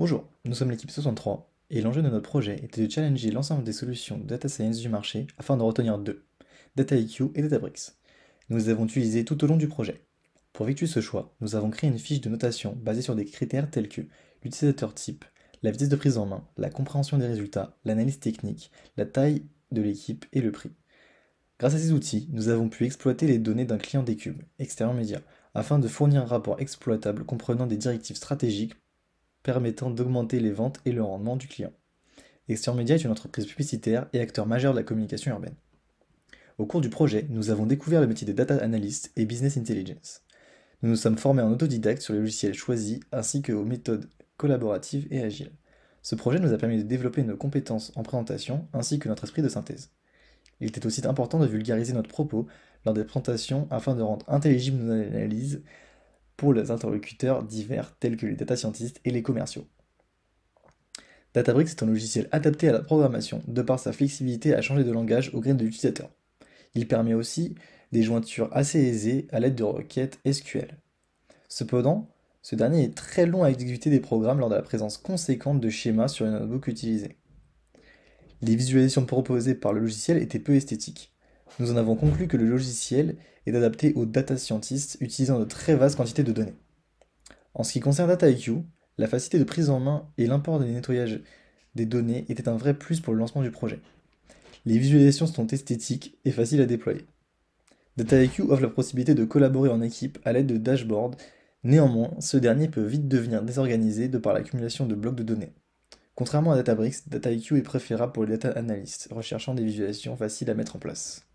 Bonjour, nous sommes l'équipe 63 et l'enjeu de notre projet était de challenger l'ensemble des solutions de data science du marché afin de retenir deux, DataIQ et Databricks. Nous les avons utilisés tout au long du projet. Pour effectuer ce choix, nous avons créé une fiche de notation basée sur des critères tels que l'utilisateur type, la vitesse de prise en main, la compréhension des résultats, l'analyse technique, la taille de l'équipe et le prix. Grâce à ces outils, nous avons pu exploiter les données d'un client des cubes, extérieur média, afin de fournir un rapport exploitable comprenant des directives stratégiques permettant d'augmenter les ventes et le rendement du client. Exterior Media est une entreprise publicitaire et acteur majeur de la communication urbaine. Au cours du projet, nous avons découvert le métier de data analyst et business intelligence. Nous nous sommes formés en autodidacte sur les logiciels choisis ainsi qu'aux méthodes collaboratives et agiles. Ce projet nous a permis de développer nos compétences en présentation ainsi que notre esprit de synthèse. Il était aussi important de vulgariser notre propos lors des présentations afin de rendre intelligibles nos analyses pour les interlocuteurs divers tels que les data scientists et les commerciaux. Databricks est un logiciel adapté à la programmation de par sa flexibilité à changer de langage au gré de l'utilisateur. Il permet aussi des jointures assez aisées à l'aide de requêtes SQL. Cependant, ce dernier est très long à exécuter des programmes lors de la présence conséquente de schémas sur les notebooks utilisés. Les visualisations proposées par le logiciel étaient peu esthétiques. Nous en avons conclu que le logiciel est adapté aux data scientists utilisant de très vastes quantités de données. En ce qui concerne DataIQ, la facilité de prise en main et l'import des nettoyages des données étaient un vrai plus pour le lancement du projet. Les visualisations sont esthétiques et faciles à déployer. DataIQ offre la possibilité de collaborer en équipe à l'aide de dashboards. Néanmoins, ce dernier peut vite devenir désorganisé de par l'accumulation de blocs de données. Contrairement à Databricks, DataIQ est préférable pour les data analysts recherchant des visualisations faciles à mettre en place.